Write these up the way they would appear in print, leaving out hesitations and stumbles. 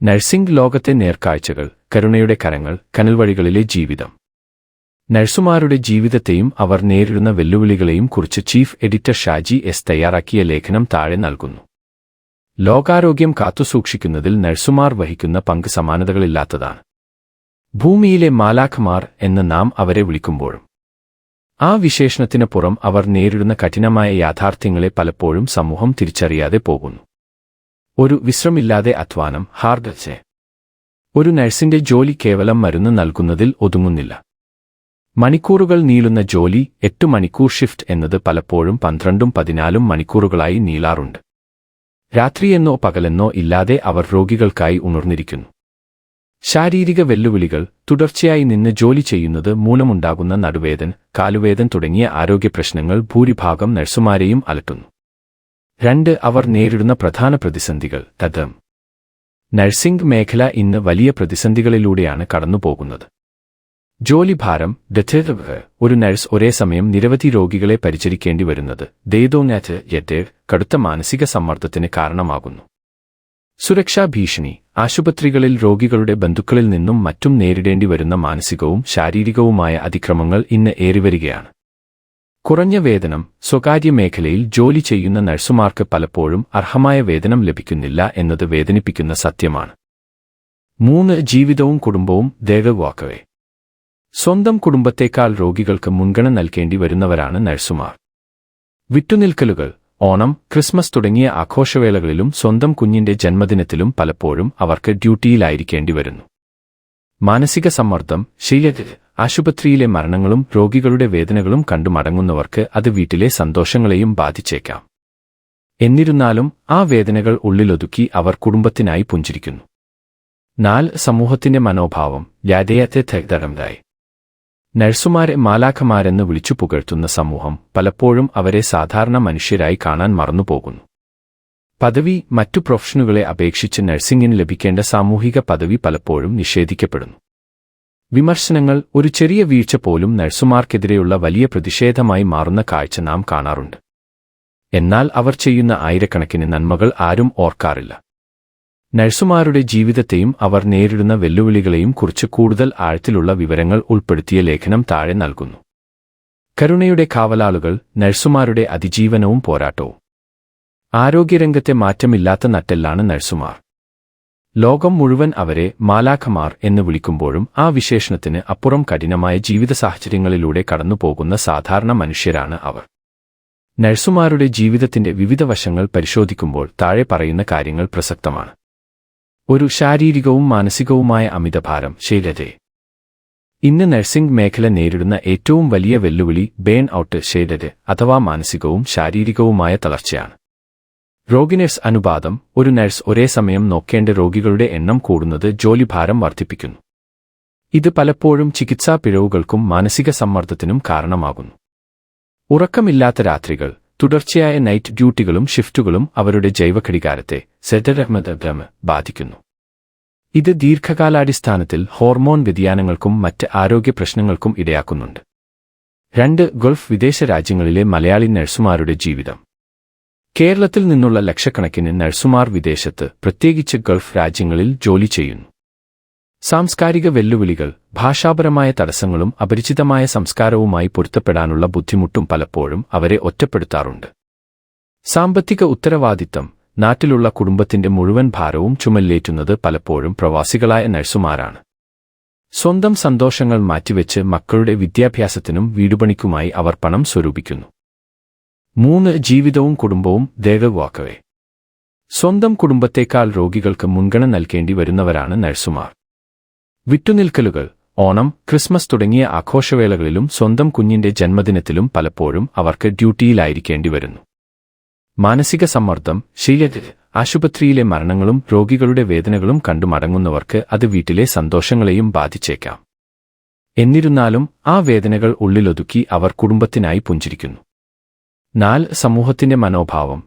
Nursing ലോകത്തെ നേർക്കാഴ്ചകൾ, കരുണയുടെ കരങ്ങൾ, കനൽവഴികളിലെ ജീവിതം. നഴ്സുമാരുടെ ജീവിതത്തെയും അവർ നേരിടുന്ന വെല്ലുവിളികളെയും കുറിച്ച് ചീഫ് എഡിറ്റർ ഷാജി എസ് തയ്യാറാക്കിയ ലേഖനം താഴെ നൽകുന്നു. ലോകാരോഗ്യം കാത്തുസൂക്ഷിക്കുന്നതിൽ നഴ്സുമാർ വഹിക്കുന്ന പങ്ക് സമാനതകളില്ലാത്തതാണ്. ഭൂമിയിലെ മാലാഖമാർ എന്ന് നാം അവരെ വിളിക്കുമ്പോഴും ആ വിശേഷണത്തിന് പുറം അവർ നേരിടുന്ന കഠിനമായ യാഥാർത്ഥ്യങ്ങളെ പലപ്പോഴും സമൂഹം തിരിച്ചറിയാതെ പോകുന്നു. ഒരു വിശ്രമില്ലാതെ അധ്വാനം, ഹാർഡ്. ഒരു നഴ്സിന്റെ ജോലി കേവലം മരുന്ന് നൽകുന്നതിൽ ഒതുങ്ങുന്നില്ല. മണിക്കൂറുകൾ നീളുന്ന ജോലി, 8 മണിക്കൂർ ഷിഫ്റ്റ് എന്നത് പലപ്പോഴും 12ഉം 14ഉം മണിക്കൂറുകളായി നീളാറുണ്ട്. രാത്രിയെന്നോ പകലെന്നോ ഇല്ലാതെ അവർ രോഗികൾക്കായി ഉണർന്നിരിക്കുന്നു. ശാരീരിക വെല്ലുവിളികൾ, തുടർച്ചയായി നിന്ന് ജോലി ചെയ്യുന്നത് മൂലമുണ്ടാകുന്ന നടുവേദന, കാലുവേദന തുടങ്ങിയ ആരോഗ്യപ്രശ്നങ്ങൾ ഭൂരിഭാഗം നഴ്സുമാരെയും അലട്ടുന്നു. 2. അവർ നേരിടുന്ന പ്രധാന പ്രതിസന്ധികൾ. നഴ്സിംഗ് മേഖല ഇന്ന് വലിയ പ്രതിസന്ധികളിലൂടെയാണ് കടന്നുപോകുന്നത്. ജോലിഭാരം. ഒരു നഴ്സ് ഒരേ സമയം നിരവധി രോഗികളെ പരിചരിക്കേണ്ടി വരുന്നത് കടുത്ത മാനസിക സമ്മർദ്ദത്തിന് കാരണമാകുന്നു. സുരക്ഷാ ഭീഷണി. ആശുപത്രികളിൽ രോഗികളുടെ ബന്ധുക്കളിൽ നിന്നും മറ്റും നേരിടേണ്ടി വരുന്ന മാനസികവും ശാരീരികവുമായ അതിക്രമങ്ങൾ ഇന്ന് ഏറിവരികയാണ്. കുറഞ്ഞ വേതനം. സ്വകാര്യ മേഖലയിൽ ജോലി ചെയ്യുന്ന നഴ്സുമാർക്ക് പലപ്പോഴും അർഹമായ വേതനം ലഭിക്കുന്നില്ല എന്നത് വേദനിപ്പിക്കുന്ന സത്യമാണ്. 3. ജീവിതവും കുടുംബവും. സ്വന്തം കുടുംബത്തേക്കാൾ രോഗികൾക്ക് മുൻഗണന നൽകേണ്ടി വരുന്നവരാണ് നഴ്സുമാർ. വിട്ടുനിൽക്കലുകൾ. ഓണം, ക്രിസ്മസ് തുടങ്ങിയ ആഘോഷവേളകളിലും സ്വന്തം കുഞ്ഞിന്റെ ജന്മദിനത്തിലും പലപ്പോഴും അവർക്ക് ഡ്യൂട്ടിയിലായിരിക്കേണ്ടി വരുന്നു. മാനസിക സമ്മർദ്ദം. ആശുപത്രിയിലെ മരണങ്ങളും രോഗികളുടെ വേദനകളും കണ്ടു മടങ്ങുന്നവർക്ക് അത് വീട്ടിലെ സന്തോഷങ്ങളെയും ബാധിച്ചേക്കാം. എന്നിരുന്നാലും ആ വേദനകൾ ഉള്ളിലൊതുക്കി അവർ കുടുംബത്തിനായി പുഞ്ചിരിക്കുന്നു. 4. സമൂഹത്തിന്റെ മനോഭാവം. നഴ്സുമാരെ മാലാഖമാരെന്ന് വിളിച്ചു പുകഴ്ത്തുന്ന സമൂഹം പലപ്പോഴും അവരെ സാധാരണ മനുഷ്യരായി കാണാൻ മറന്നുപോകുന്നു. പദവി. മറ്റു പ്രൊഫഷനുകളെ അപേക്ഷിച്ച് നഴ്സിംഗിന് ലഭിക്കേണ്ട സാമൂഹിക പദവി പലപ്പോഴും നിഷേധിക്കപ്പെടുന്നു. വിമർശനങ്ങൾ. ഒരു ചെറിയ വീഴ്ച പോലും നഴ്സുമാർക്കെതിരെയുള്ള വലിയ പ്രതിഷേധമായി മാറുന്ന കാഴ്ച നാം കാണാറുണ്ട്. എന്നാൽ അവർ ചെയ്യുന്ന ആയിരക്കണക്കിന് നന്മകൾ ആരും ഓർക്കാറില്ല. നഴ്സുമാരുടെ ജീവിതത്തെയും അവർ നേരിടുന്ന വെല്ലുവിളികളെയും കുറിച്ച് കൂടുതൽ ആഴത്തിലുള്ള വിവരങ്ങൾ ഉൾപ്പെടുത്തിയ ലേഖനം താഴെ നൽകുന്നു. കരുണയുടെ കാവലാളുകൾ. നഴ്സുമാരുടെ അതിജീവനവും പോരാട്ടവും. ആരോഗ്യരംഗത്തെ മാറ്റമില്ലാത്ത നട്ടെല്ലാണ് നഴ്സുമാർ. ലോകം മുഴുവൻ അവരെ മാലാഖമാർ എന്ന് വിളിക്കുമ്പോഴും ആ വിശേഷണത്തിന് അപ്പുറം കഠിനമായ ജീവിത സാഹചര്യങ്ങളിലൂടെ കടന്നുപോകുന്ന സാധാരണ മനുഷ്യരാണ് അവർ. നഴ്സുമാരുടെ ജീവിതത്തിന്റെ വിവിധ വശങ്ങൾ പരിശോധിക്കുമ്പോൾ താഴെ പറയുന്ന കാര്യങ്ങൾ പ്രസക്തമാണ്. ഒരു ശാരീരികവും മാനസികവുമായ അമിതഭാരം. ഇന്ന് നഴ്സിംഗ് മേഖല നേരിടുന്ന ഏറ്റവും വലിയ വെല്ലുവിളി ബേൺ ഔട്ട് അഥവാ മാനസികവും ശാരീരികവുമായ തളർച്ചയാണ്. രോഗിനഴ്സ് അനുപാതം. ഒരു നഴ്സ് ഒരേ സമയം നോക്കേണ്ട രോഗികളുടെ എണ്ണം കൂടുന്നത് ജോലിഭാരം വർദ്ധിപ്പിക്കുന്നു. ഇത് പലപ്പോഴും ചികിത്സാ പിഴവുകൾക്കും മാനസിക സമ്മർദ്ദത്തിനും കാരണമാകുന്നു. ഉറക്കമില്ലാത്ത രാത്രികൾ. തുടർച്ചയായ നൈറ്റ് ഡ്യൂട്ടികളും ഷിഫ്റ്റുകളും അവരുടെ ജൈവഘടികാരത്തെ ബാധിക്കുന്നു. ഇത് ദീർഘകാലാടിസ്ഥാനത്തിൽ ഹോർമോൺ വ്യതിയാനങ്ങൾക്കും മറ്റ് ആരോഗ്യ പ്രശ്നങ്ങൾക്കും ഇടയാക്കുന്നുണ്ട്. 2. ഗൾഫ് വിദേശ രാജ്യങ്ങളിലെ മലയാളി നഴ്സുമാരുടെ ജീവിതം. കേരളത്തിൽ നിന്നുള്ള ലക്ഷക്കണക്കിന് നഴ്സുമാർ വിദേശത്ത്, പ്രത്യേകിച്ച് ഗൾഫ് രാജ്യങ്ങളിൽ ജോലി ചെയ്യുന്നു. സാംസ്കാരിക വെല്ലുവിളികൾ. ഭാഷാപരമായ തടസ്സങ്ങളും അപരിചിതമായ സംസ്കാരവുമായി പൊരുത്തപ്പെടാനുള്ള ബുദ്ധിമുട്ടും പലപ്പോഴും അവരെ ഒറ്റപ്പെടുത്താറുണ്ട്. സാമ്പത്തിക ഉത്തരവാദിത്തം. നാട്ടിലുള്ള കുടുംബത്തിന്റെ മുഴുവൻ ഭാരവും ചുമലിലേറ്റുന്നത് പലപ്പോഴും പ്രവാസികളായ നഴ്സുമാരാണ്. സ്വന്തം സന്തോഷങ്ങൾ മാറ്റിവെച്ച് മക്കളുടെ വിദ്യാഭ്യാസത്തിനും വീടുപണിക്കുമായി അവർ പണം സ്വരൂപിക്കുന്നു. 3. ജീവിതവും കുടുംബവും. സ്വന്തം കുടുംബത്തേക്കാൾ രോഗികൾക്ക് മുൻഗണന നൽകേണ്ടി വരുന്നവരാണ് നഴ്സുമാർ. വിട്ടുനിൽക്കലുകൾ. ഓണം, ക്രിസ്മസ് തുടങ്ങിയ ആഘോഷവേളകളിലും സ്വന്തം കുഞ്ഞിന്റെ ജന്മദിനത്തിലും പലപ്പോഴും അവർക്ക് ഡ്യൂട്ടിയിലായിരിക്കേണ്ടി വരുന്നു. മാനസിക സമ്മർദ്ദം. ആശുപത്രിയിലെ മരണങ്ങളും രോഗികളുടെ വേദനകളും കണ്ടു മടങ്ങുന്നവർക്ക് അത് വീട്ടിലെ സന്തോഷങ്ങളെയും ബാധിച്ചേക്കാം. എന്നിരുന്നാലും ആ വേദനകൾ ഉള്ളിലൊതുക്കി അവർ കുടുംബത്തിനായി പുഞ്ചിരിക്കുന്നു. 4. സമൂഹത്തിന്റെ മനോഭാവം.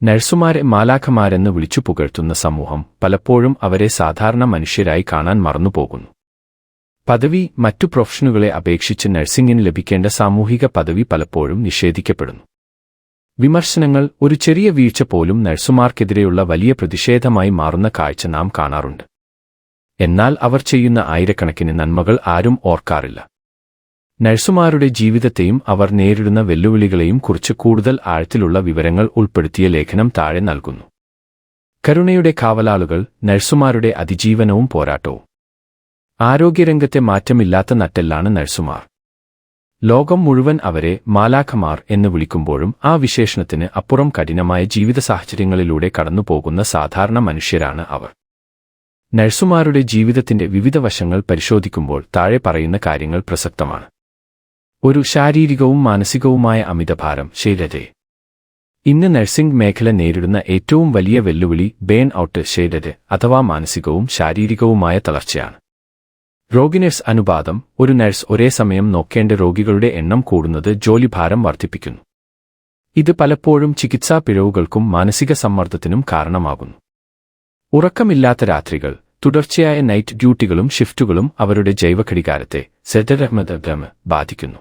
നഴ്സുമാരെ മാലാഖമാരെന്ന് വിളിച്ചു പുകഴ്ത്തുന്ന സമൂഹം പലപ്പോഴും അവരെ സാധാരണ മനുഷ്യരായി കാണാൻ മറന്നുപോകുന്നു. പദവി. മറ്റു പ്രൊഫഷനുകളെ അപേക്ഷിച്ച് നഴ്സിംഗിന് ലഭിക്കേണ്ട സാമൂഹിക പദവി പലപ്പോഴും നിഷേധിക്കപ്പെടുന്നു. വിമർശനങ്ങൾ ഒരു ചെറിയ വീഴ്ച പോലും നഴ്സുമാർക്കെതിരെയുള്ള വലിയ പ്രതിഷേധമായി മാറുന്ന കാഴ്ച നാം കാണാറുണ്ട്. എന്നാൽ അവർ ചെയ്യുന്ന ആയിരക്കണക്കിന് നന്മകൾ ആരും ഓർക്കാറില്ല. നഴ്സുമാരുടെ ജീവിതത്തെയും അവർ നേരിടുന്ന വെല്ലുവിളികളെയും കുറിച്ച് കൂടുതൽ ആഴത്തിലുള്ള വിവരങ്ങൾ ഉൾപ്പെടുത്തിയ ലേഖനം താഴെ നൽകുന്നു. കരുണയുടെ കാവലാളുകൾ, നഴ്സുമാരുടെ അതിജീവനവും പോരാട്ടവും. ആരോഗ്യരംഗത്തെ മാറ്റമില്ലാത്ത നട്ടെല്ലാണ് നഴ്സുമാർ. ലോകം മുഴുവൻ അവരെ മാലാഖമാർ എന്ന് വിളിക്കുമ്പോഴും ആ വിശേഷണത്തിന് അപ്പുറം കഠിനമായ ജീവിത സാഹചര്യങ്ങളിലൂടെ കടന്നുപോകുന്ന സാധാരണ മനുഷ്യരാണ് അവർ. നഴ്സുമാരുടെ ജീവിതത്തിന്റെ വിവിധ വശങ്ങൾ പരിശോധിക്കുമ്പോൾ താഴെ പറയുന്ന കാര്യങ്ങൾ പ്രസക്തമാണ്. ഒരു ശാരീരികവും മാനസികവുമായ അമിതഭാരം. ശരീരത്തെ ഇന്ന് നഴ്സിംഗ് മേഖല നേരിടുന്ന ഏറ്റവും വലിയ വെല്ലുവിളി ബേൺ ഔട്ട്, ശരീരത്തെ അഥവാ മാനസികവും ശാരീരികവുമായ തളർച്ചയാണ്. രോഗിനഴ്സ് അനുപാതം. ഒരു നഴ്സ് ഒരേ സമയം നോക്കേണ്ട രോഗികളുടെ എണ്ണം കൂടുന്നത് ജോലിഭാരം വർദ്ധിപ്പിക്കുന്നു. ഇത് പലപ്പോഴും ചികിത്സാ പിഴവുകൾക്കും മാനസിക സമ്മർദ്ദത്തിനും കാരണമാകുന്നു. ഉറക്കമില്ലാത്ത രാത്രികൾ. തുടർച്ചയായ നൈറ്റ് ഡ്യൂട്ടികളും ഷിഫ്റ്റുകളും അവരുടെ ജൈവഘടികാരത്തെ ബാധിക്കുന്നു.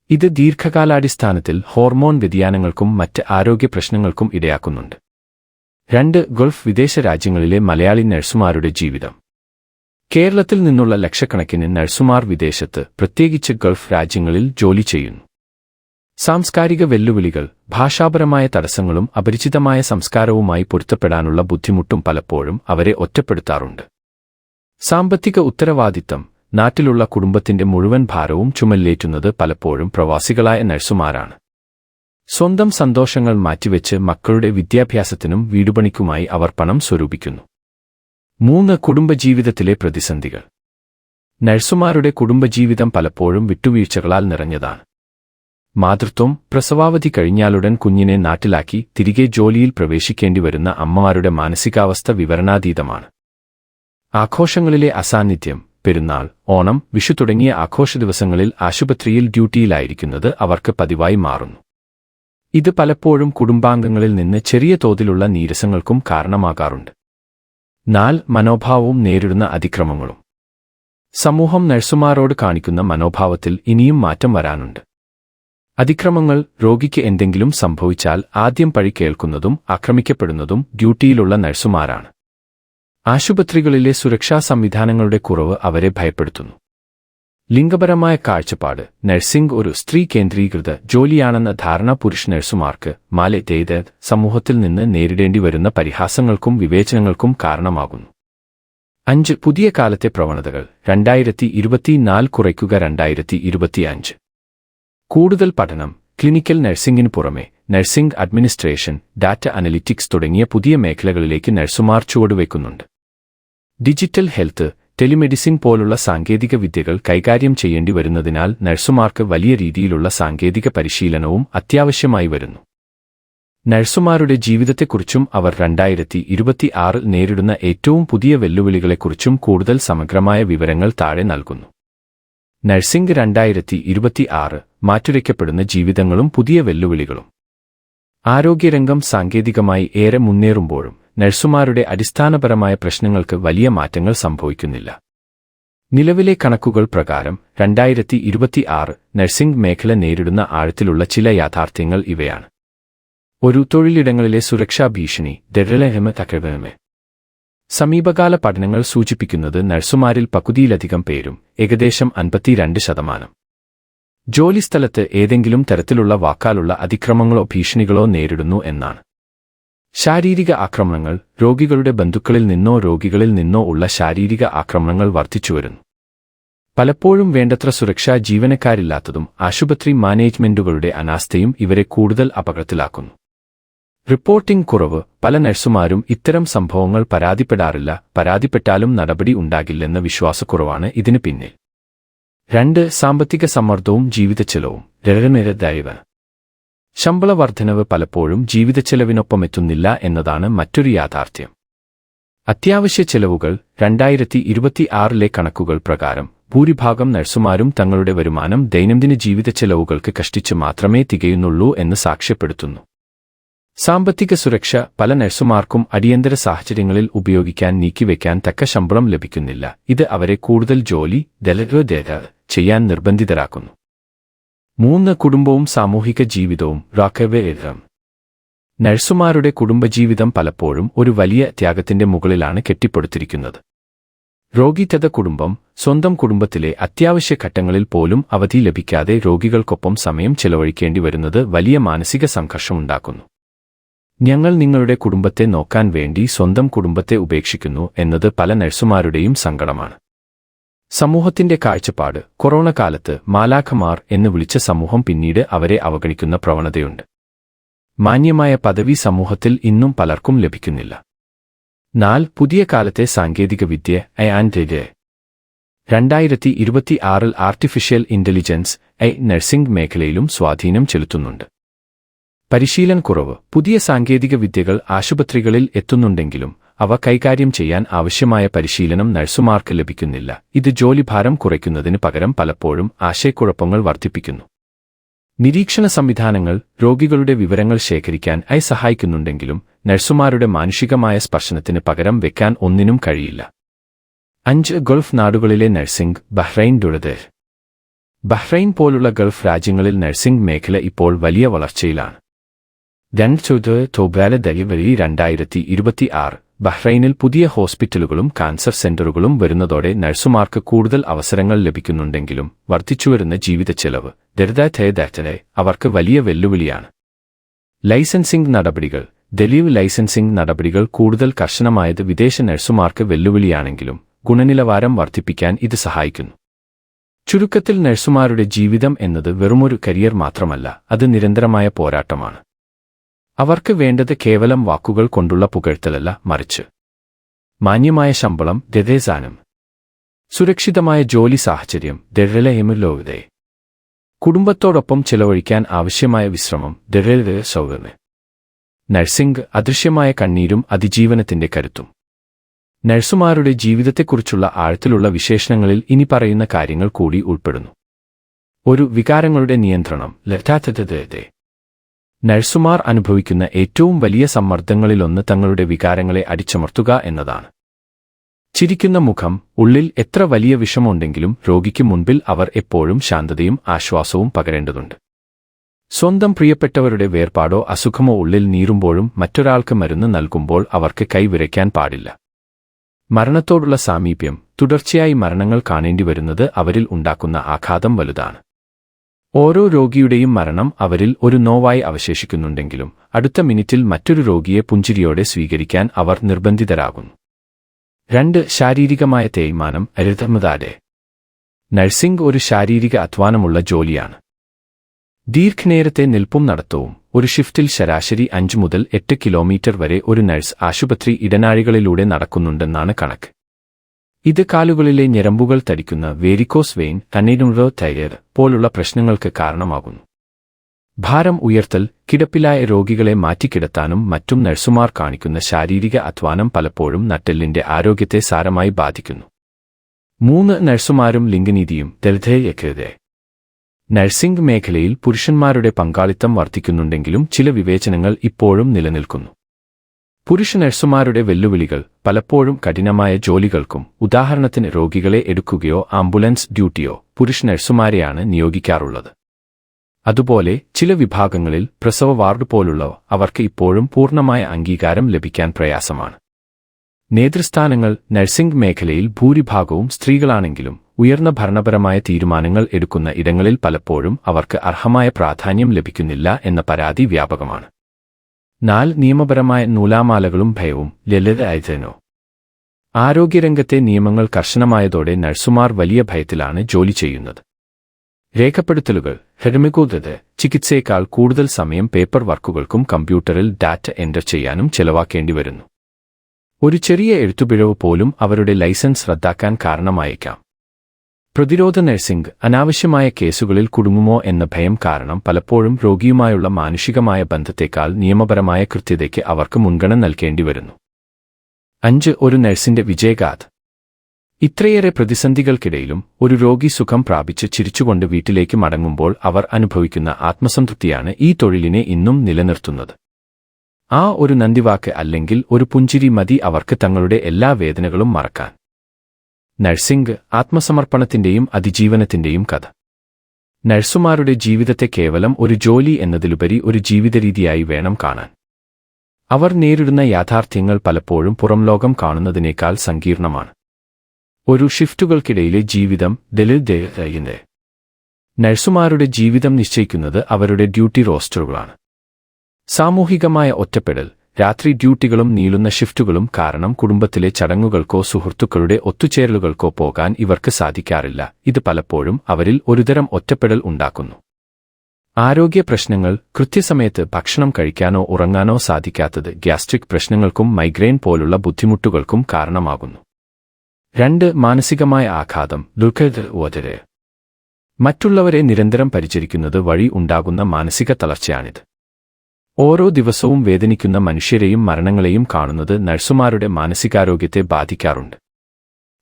ഇത് ദീർഘകാലാടിസ്ഥാനത്തിൽ ഹോർമോൺ വ്യതിയാനങ്ങൾക്കും മറ്റ് ആരോഗ്യ പ്രശ്നങ്ങൾക്കും ഇടയാക്കുന്നുണ്ട്. 2. ഗൾഫ് വിദേശ രാജ്യങ്ങളിലെ മലയാളി നഴ്സുമാരുടെ ജീവിതം. കേരളത്തിൽ നിന്നുള്ള ലക്ഷക്കണക്കിന് നഴ്സുമാർ വിദേശത്ത്, പ്രത്യേകിച്ച് ഗൾഫ് രാജ്യങ്ങളിൽ ജോലി ചെയ്യുന്നു. സാംസ്കാരിക വെല്ലുവിളികൾ. ഭാഷാപരമായ തടസ്സങ്ങളും അപരിചിതമായ സംസ്കാരവുമായി പൊരുത്തപ്പെടാനുള്ള ബുദ്ധിമുട്ടും പലപ്പോഴും അവരെ ഒറ്റപ്പെടുത്താറുണ്ട്. സാമ്പത്തിക ഉത്തരവാദിത്തം. നാട്ടിലുള്ള കുടുംബത്തിന്റെ മുഴുവൻ ഭാരവും ചുമലിലേറ്റുന്നത് പലപ്പോഴും പ്രവാസികളായ നഴ്സുമാരാണ്. സ്വന്തം സന്തോഷങ്ങൾ മാറ്റിവെച്ച് മക്കളുടെ വിദ്യാഭ്യാസത്തിനും വീടുപണിക്കുമായി അവർ പണം സ്വരൂപിക്കുന്നു. 3. കുടുംബജീവിതത്തിലെ പ്രതിസന്ധികൾ. നഴ്സുമാരുടെ കുടുംബജീവിതം പലപ്പോഴും വിട്ടുവീഴ്ചകളാൽ നിറഞ്ഞതാണ്. മാതൃത്വം. പ്രസവാവധി കഴിഞ്ഞാലുടൻ കുഞ്ഞിനെ നാട്ടിലാക്കി തിരികെ ജോലിയിൽ പ്രവേശിക്കേണ്ടി വരുന്ന അമ്മമാരുടെ മാനസികാവസ്ഥ വിവരണാതീതമാണ്. ആഘോഷങ്ങളിലെ അസാന്നിധ്യം. പെരുന്നാൾ, ഓണം, വിഷു തുടങ്ങിയ ആഘോഷ ദിവസങ്ങളിൽ ആശുപത്രിയിൽ ഡ്യൂട്ടിയിലായിരിക്കുന്നത് അവർക്ക് പതിവായി മാറുന്നു. ഇത് പലപ്പോഴും കുടുംബാംഗങ്ങളിൽ നിന്ന് ചെറിയ തോതിലുള്ള നീരസങ്ങൾക്കും കാരണമാകാറുണ്ട്. 4. മനോഭാവവും നേരിടുന്ന അതിക്രമങ്ങളും. സമൂഹം നഴ്സുമാരോട് കാണിക്കുന്ന മനോഭാവത്തിൽ ഇനിയും മാറ്റം വരാനുണ്ട്. അതിക്രമങ്ങൾ. രോഗിക്ക് എന്തെങ്കിലും സംഭവിച്ചാൽ ആദ്യം പഴി കേൾക്കുന്നതും ആക്രമിക്കപ്പെടുന്നതും ഡ്യൂട്ടിയിലുള്ള നഴ്സുമാരാണ്. ആശുപത്രികളിലെ സുരക്ഷാ സംവിധാനങ്ങളുടെ കുറവ് അവരെ ഭയപ്പെടുത്തുന്നു. ലിംഗപരമായ കാഴ്ചപ്പാട്. നഴ്സിംഗ് ഒരു സ്ത്രീ കേന്ദ്രീകൃത ജോലിയാണെന്ന ധാരണ പുരുഷ നഴ്സുമാർക്ക് സമൂഹത്തിൽ നിന്ന് നേരിടേണ്ടി വരുന്ന പരിഹാസങ്ങൾക്കും വിവേചനങ്ങൾക്കും കാരണമാകുന്നു. 5. പുതിയ കാലത്തെ പ്രവണതകൾ. 2024 കുറയ്ക്കുക. 2025 കൂടുതൽ പഠനം. ക്ലിനിക്കൽ നഴ്സിംഗിന് പുറമെ നഴ്സിംഗ് അഡ്മിനിസ്ട്രേഷൻ, ഡാറ്റ അനലിറ്റിക്സ് തുടങ്ങിയ പുതിയ മേഖലകളിലേക്ക് നഴ്സുമാർ ചുവടുവയ്ക്കുന്നുണ്ട്. ഡിജിറ്റൽ ഹെൽത്ത്, ടെലിമെഡിസിൻ പോലുള്ള സാങ്കേതിക വിദ്യകൾ കൈകാര്യം ചെയ്യേണ്ടി വരുന്നതിനാൽ നഴ്സുമാർക്ക് വലിയ രീതിയിലുള്ള സാങ്കേതിക പരിശീലനവും അത്യാവശ്യമായി വരുന്നു. നഴ്സുമാരുടെ ജീവിതത്തെക്കുറിച്ചും അവർ 2026 നേരിടുന്ന ഏറ്റവും പുതിയ വെല്ലുവിളികളെക്കുറിച്ചും കൂടുതൽ സമഗ്രമായ വിവരങ്ങൾ താഴെ നൽകുന്നു. നഴ്സിംഗ് 2026 മാറ്റുരയ്ക്കപ്പെടുന്ന ജീവിതങ്ങളും പുതിയ വെല്ലുവിളികളും. ആരോഗ്യരംഗം സാങ്കേതികമായി ഏറെ മുന്നേറുമ്പോഴും നഴ്സുമാരുടെ അടിസ്ഥാനപരമായ പ്രശ്നങ്ങൾക്ക് വലിയ മാറ്റങ്ങൾ സംഭവിക്കുന്നില്ല. നിലവിലെ കണക്കുകൾ പ്രകാരം 2026 നഴ്സിംഗ് മേഖല നേരിടുന്ന ആഴത്തിലുള്ള ചില യാഥാർത്ഥ്യങ്ങൾ ഇവയാണ്. ഒരു. തൊഴിലിടങ്ങളിലെ സുരക്ഷാ ഭീഷണി. സമീപകാല പഠനങ്ങൾ സൂചിപ്പിക്കുന്നത് നഴ്സുമാരിൽ പകുതിയിലധികം പേരും, ഏകദേശം 52%, ജോലിസ്ഥലത്ത് ഏതെങ്കിലും തരത്തിലുള്ള വാക്കാലുള്ള അതിക്രമങ്ങളോ ഭീഷണികളോ നേരിടുന്നു എന്നാണ്. ശാരീരിക ആക്രമണങ്ങൾ. രോഗികളുടെ ബന്ധുക്കളിൽ നിന്നോ രോഗികളിൽ നിന്നോ ഉള്ള ശാരീരിക ആക്രമണങ്ങൾ വർദ്ധിച്ചുവരുന്നു. പലപ്പോഴും വേണ്ടത്ര സുരക്ഷാ ജീവനക്കാരില്ലാത്തതും ആശുപത്രി മാനേജ്മെന്റുകളുടെ അനാസ്ഥയും ഇവരെ കൂടുതൽ അപകടത്തിലാക്കുന്നു. റിപ്പോർട്ടിംഗ് കുറവ്. പല നഴ്സുമാരും ഇത്തരം സംഭവങ്ങൾ പരാതിപ്പെടാറില്ല, പരാതിപ്പെട്ടാലും നടപടി ഉണ്ടാകില്ലെന്ന വിശ്വാസക്കുറവാണ് ഇതിന് പിന്നിൽ. 2. സാമ്പത്തിക സമ്മർദ്ദവും ജീവിതച്ചെലവും. ശമ്പള വർധനവ് പലപ്പോഴും ജീവിതച്ചെലവിനൊപ്പമെത്തുന്നില്ല എന്നതാണ് മറ്റൊരു യാഥാർത്ഥ്യം. അത്യാവശ്യ ചെലവുകൾ. 2026 കണക്കുകൾ പ്രകാരം ഭൂരിഭാഗം നഴ്സുമാരും തങ്ങളുടെ വരുമാനം ദൈനംദിന ജീവിതച്ചെലവുകൾക്ക് കഷ്ടിച്ച് മാത്രമേ തികയുന്നുള്ളൂ എന്ന് സാക്ഷ്യപ്പെടുത്തുന്നു. സാമ്പത്തിക സുരക്ഷ. പല നഴ്സുമാർക്കും അടിയന്തര സാഹചര്യങ്ങളിൽ ഉപയോഗിക്കാൻ നീക്കിവെക്കാൻ തക്ക ശമ്പളം ലഭിക്കുന്നില്ല. ഇത് അവരെ കൂടുതൽ ജോലി ചെയ്യാൻ നിർബന്ധിതരാക്കുന്നു. 3 കുടുംബവും സാമൂഹിക ജീവിതവും റാക്കവെ എഴുതാം. നഴ്സുമാരുടെ കുടുംബജീവിതം പലപ്പോഴും ഒരു വലിയ ത്യാഗത്തിന്റെ മുകളിലാണ് കെട്ടിപ്പടുത്തിരിക്കുന്നത്. രോഗിതത കുടുംബം സ്വന്തം കുടുംബത്തിലെ അത്യാവശ്യ ഘട്ടങ്ങളിൽ പോലും അവധി ലഭിക്കാതെ രോഗികൾക്കൊപ്പം സമയം ചെലവഴിക്കേണ്ടി വരുന്നത് വലിയ മാനസിക സംഘർഷമുണ്ടാക്കുന്നു. ഞങ്ങൾ നിങ്ങളുടെ കുടുംബത്തെ നോക്കാൻ വേണ്ടി സ്വന്തം കുടുംബത്തെ ഉപേക്ഷിക്കുന്നു എന്നത് പല നഴ്സുമാരുടെയും സങ്കടമാണ്. സമൂഹത്തിന്റെ കാഴ്ചപ്പാട് കൊറോണ കാലത്ത് മാലാഖമാർ എന്ന് വിളിച്ച സമൂഹം പിന്നീട് അവരെ അവഗണിക്കുന്ന പ്രവണതയുണ്ട്. മാന്യമായ പദവി സമൂഹത്തിൽ ഇന്നും പലർക്കും ലഭിക്കുന്നില്ല. 4 പുതിയ കാലത്തെ സാങ്കേതികവിദ്യ AI 2026 artificial intelligence AI nursing മേഖലയിലും സ്വാധീനം ചെലുത്തുന്നുണ്ട്. പരിശീലന കുറവ്. പുതിയ സാങ്കേതിക വിദ്യകൾ ആശുപത്രികളിൽ എത്തുന്നുണ്ടെങ്കിലും അവ കൈകാര്യം ചെയ്യാൻ ആവശ്യമായ പരിശീലനം നഴ്സുമാർക്ക് ലഭിക്കുന്നില്ല. ഇത് ജോലിഭാരം കുറയ്ക്കുന്നതിന് പകരം പലപ്പോഴും ആശയക്കുഴപ്പങ്ങൾ വർദ്ധിപ്പിക്കുന്നു. നിരീക്ഷണ സംവിധാനങ്ങൾ രോഗികളുടെ വിവരങ്ങൾ ശേഖരിക്കാൻ AI സഹായിക്കുന്നുണ്ടെങ്കിലും നഴ്സുമാരുടെ മാനുഷികമായ സ്പർശനത്തിന് പകരം വെക്കാൻ ഒന്നിനും കഴിയില്ല. 5 ഗൾഫ് നാടുകളിലെ നഴ്സിംഗ് ബഹ്റൈൻ ദുരന്തർ. ബഹ്റൈൻ പോലുള്ള ഗൾഫ് രാജ്യങ്ങളിൽ നഴ്സിംഗ് മേഖല ഇപ്പോൾ വലിയ വളർച്ചയിലാണ്. 2026 ബഹ്റൈനിൽ പുതിയ ഹോസ്പിറ്റലുകളും കാൻസർ സെന്ററുകളും വരുന്നതോടെ നഴ്സുമാർക്ക് കൂടുതൽ അവസരങ്ങൾ ലഭിക്കുന്നുണ്ടെങ്കിലും വർദ്ധിച്ചുവരുന്ന ജീവിതച്ചെലവ് ദരിദ്രതയെ അവർക്ക് വലിയ വെല്ലുവിളിയാണ്. ലൈസൻസിംഗ് നടപടികൾ. ഡെലിവ് ലൈസൻസിംഗ് നടപടികൾ കൂടുതൽ കർശനമായത് വിദേശ നഴ്സുമാർക്ക് വെല്ലുവിളിയാണെങ്കിലും ഗുണനിലവാരം വർദ്ധിപ്പിക്കാൻ ഇത് സഹായിക്കുന്നു. ചുരുക്കത്തിൽ നഴ്സുമാരുടെ ജീവിതം എന്നത് വെറുമൊരു കരിയർ മാത്രമല്ല, അത് നിരന്തരമായ പോരാട്ടമാണ്. അവർക്ക് വേണ്ടത് കേവലം വാക്കുകൾ കൊണ്ടുള്ള പുകഴ്ത്തലല്ല, മറിച്ച് മാന്യമായ ശമ്പളം, ദദേസാനം, സുരക്ഷിതമായ ജോലി സാഹചര്യം, ദരലയമലോവതേ, കുടുംബത്തോടൊപ്പം ചെലവഴിക്കാൻ ആവശ്യമായ വിശ്രമം, ദരല സൗകര്യ. നഴ്സിംഗ് അദൃശ്യമായ കണ്ണീരും അതിജീവനത്തിന്റെ കരുത്തും. നഴ്സുമാരുടെ ജീവിതത്തെക്കുറിച്ചുള്ള ആഴത്തിലുള്ള വിശേഷണങ്ങളിൽ ഇനി പറയുന്ന കാര്യങ്ങൾ കൂടി ഉൾപ്പെടുന്നു. ഒരു വികാരങ്ങളുടെ നിയന്ത്രണം. ലറ്റാത്തതേ. നഴ്സുമാർ അനുഭവിക്കുന്ന ഏറ്റവും വലിയ സമ്മർദ്ദങ്ങളിലൊന്ന് തങ്ങളുടെ വികാരങ്ങളെ അടിച്ചമർത്തുക എന്നതാണ്. ചിരിക്കുന്ന മുഖം. ഉള്ളിൽ എത്ര വലിയ വിഷമമുണ്ടെങ്കിലും രോഗിക്ക് മുൻപിൽ അവർ എപ്പോഴും ശാന്തതയും ആശ്വാസവും പകരേണ്ടതുണ്ട്. സ്വന്തം പ്രിയപ്പെട്ടവരുടെ വേർപാടോ അസുഖമോ ഉള്ളിൽ നീറുമ്പോഴും മറ്റൊരാൾക്ക് മരുന്ന് നൽകുമ്പോൾ അവർക്ക് കൈവിരയ്ക്കാൻ പാടില്ല. മരണത്തോടുള്ള സാമീപ്യം. തുടർച്ചയായി മരണങ്ങൾ കാണേണ്ടി വരുന്നത് അവരിൽ ഉണ്ടാക്കുന്ന ആഘാതം വലുതാണ്. ഓരോ രോഗിയുടെയും മരണം അവരിൽ ഒരു നോവായി അവശേഷിക്കുന്നുണ്ടെങ്കിലും അടുത്ത മിനിറ്റിൽ മറ്റൊരു രോഗിയെ പുഞ്ചിരിയോടെ സ്വീകരിക്കാൻ അവർ നിർബന്ധിതരാകുന്നു. 2 ശാരീരികമായ തേയ്മാനം. അരുതമതാടെ. നഴ്സിംഗ് ഒരു ശാരീരിക അധ്വാനമുള്ള ജോലിയാണ്. ദീർഘനേരത്തെ നിൽപ്പും നടത്തവും. ഒരു ഷിഫ്റ്റിൽ ശരാശരി 5 മുതൽ 8 കിലോമീറ്റർ വരെ ഒരു നഴ്സ് ആശുപത്രി ഇടനാഴികളിലൂടെ നടക്കുന്നുണ്ടെന്നാണ് കണക്ക്. ഇത് കാലുകളിലെ ഞരമ്പുകൾ തടിക്കുന്ന വേരിക്കോസ് വെയിൻ, കണ്ണീരുറോ തൈറോയ്ഡ് പോലുള്ള പ്രശ്നങ്ങൾക്ക് കാരണമാകുന്നു. ഭാരം ഉയർത്തൽ. കിടപ്പിലായ രോഗികളെ മാറ്റിക്കിടത്താനും മറ്റും നഴ്സുമാർ കാണിക്കുന്ന ശാരീരിക അധ്വാനം പലപ്പോഴും നട്ടെല്ലിന്റെ ആരോഗ്യത്തെ സാരമായി ബാധിക്കുന്നു. 3 നഴ്സുമാരും ലിംഗനീതിയും. ദരിദ്രതേ. നഴ്സിംഗ് മേഖലയിൽ പുരുഷന്മാരുടെ പങ്കാളിത്തം വർദ്ധിക്കുന്നുണ്ടെങ്കിലും ചില വിവേചനങ്ങൾ ഇപ്പോഴും നിലനിൽക്കുന്നു. പുരുഷ നഴ്സുമാരുടെ വെല്ലുവിളികൾ. പലപ്പോഴും കഠിനമായ ജോലികൾക്കും, ഉദാഹരണത്തിന് രോഗികളെ എടുക്കുകയോ ആംബുലൻസ് ഡ്യൂട്ടിയോ, പുരുഷ നഴ്സുമാരെയാണ് നിയോഗിക്കാറുള്ളത്. അതുപോലെ ചില വിഭാഗങ്ങളിൽ പ്രസവ വാർഡ് പോലുള്ളവ അവർക്ക് ഇപ്പോഴും പൂർണ്ണമായ അംഗീകാരം ലഭിക്കാൻ പ്രയാസമാണ്. നേതൃസ്ഥാനങ്ങൾ. നഴ്സിംഗ് മേഖലയിൽ ഭൂരിഭാഗവും സ്ത്രീകളാണെങ്കിലും ഉയർന്ന ഭരണപരമായ തീരുമാനങ്ങൾ എടുക്കുന്ന ഇടങ്ങളിൽ പലപ്പോഴും അവർക്ക് അർഹമായ പ്രാധാന്യം ലഭിക്കുന്നില്ല എന്ന പരാതി വ്യാപകമാണ്. 4 നിയമപരമായ നൂലാമാലകളും ഭയവും. ലളിതമായതേനോ. ആരോഗ്യരംഗത്തെ നിയമങ്ങൾ കർശനമായതോടെ നഴ്സുമാർ വലിയ ഭയത്തിലാണ് ജോലി ചെയ്യുന്നത്. രേഖപ്പെടുത്തലുകൾ. ഹെഡമികോദത്. ചികിത്സയേക്കാൾ കൂടുതൽ സമയം പേപ്പർ വർക്കുകൾക്കും കമ്പ്യൂട്ടറിൽ ഡാറ്റ എൻ്റർ ചെയ്യാനും ചെലവാക്കേണ്ടി വരുന്നു. ഒരു ചെറിയ എഴുത്തുപിഴവ് പോലും അവരുടെ ലൈസൻസ് റദ്ദാക്കാൻ കാരണമായേക്കാം. പ്രതിരോധ നഴ്സിംഗ്. അനാവശ്യമായ കേസുകളിൽ കുടുങ്ങുമോ എന്ന ഭയം കാരണം പലപ്പോഴും രോഗിയുമായുള്ള മാനുഷികമായ ബന്ധത്തേക്കാൾ നിയമപരമായ കൃത്യതയ്ക്ക് അവർക്ക് മുൻഗണന നൽകേണ്ടി വരുന്നു. 5 ഒരു നഴ്സിന്റെ വിജയഗാഥ. ഇത്രയേറെ പ്രതിസന്ധികൾക്കിടയിലും ഒരു രോഗി സുഖം പ്രാപിച്ച് ചിരിച്ചുകൊണ്ട് വീട്ടിലേക്ക് മടങ്ങുമ്പോൾ അവർ അനുഭവിക്കുന്ന ആത്മസംതൃപ്തിയാണ് ഈ തൊഴിലിനെ ഇന്നും നിലനിർത്തുന്നത്. ആ ഒരു നന്ദിവാക്ക് അല്ലെങ്കിൽ ഒരു പുഞ്ചിരി മതി അവർക്ക് തങ്ങളുടെ എല്ലാ വേദനകളും മറക്കാൻ. നഴ്സിംഗ് ആത്മസമർപ്പണത്തിന്റെയും അതിജീവനത്തിന്റെയും കഥ. നഴ്സുമാരുടെ ജീവിതത്തെ കേവലം ഒരു ജോലി എന്നതിലുപരി ഒരു ജീവിതരീതിയായി വേണം കാണാൻ. അവർ നേരിടുന്ന യാഥാർത്ഥ്യങ്ങൾ പലപ്പോഴും പുറംലോകം കാണുന്നതിനേക്കാൾ സങ്കീർണമാണ്. ഒരു ഷിഫ്റ്റുകൾക്കിടയിലെ ജീവിതം ദലിത് നഴ്സുമാരുടെ ജീവിതം നിശ്ചയിക്കുന്നത് അവരുടെ ഡ്യൂട്ടി റോസ്റ്ററുകളാണ്. സാമൂഹികമായ ഒറ്റപ്പെടൽ, രാത്രി ഡ്യൂട്ടികളും നീളുന്ന ഷിഫ്റ്റുകളും കാരണം കുടുംബത്തിലെ ചടങ്ങുകൾക്കോ സുഹൃത്തുക്കളുടെ ഒത്തുചേരലുകൾക്കോ പോകാൻ ഇവർക്ക് സാധിക്കാറില്ല. ഇത് പലപ്പോഴും അവരിൽ ഒരുതരം ഒറ്റപ്പെടൽ ഉണ്ടാക്കുന്നു. ആരോഗ്യ പ്രശ്നങ്ങൾ, കൃത്യസമയത്ത് ഭക്ഷണം കഴിക്കാനോ ഉറങ്ങാനോ സാധിക്കാത്തത് ഗ്യാസ്ട്രിക് പ്രശ്നങ്ങൾക്കും മൈഗ്രെയിൻ പോലുള്ള ബുദ്ധിമുട്ടുകൾക്കും കാരണമാകുന്നു. 2. മാനസികമായ ആഘാതം, ദുഃഖ. മറ്റുള്ളവരെ നിരന്തരം പരിചരിക്കുന്നത് വഴി ഉണ്ടാകുന്ന മാനസിക തളർച്ചയാണിത്. ഓരോ ദിവസവും വേദനിക്കുന്ന മനുഷ്യരെയും മരണങ്ങളെയും കാണുന്നത് നഴ്സുമാരുടെ മാനസികാരോഗ്യത്തെ ബാധിക്കാറുണ്ട്.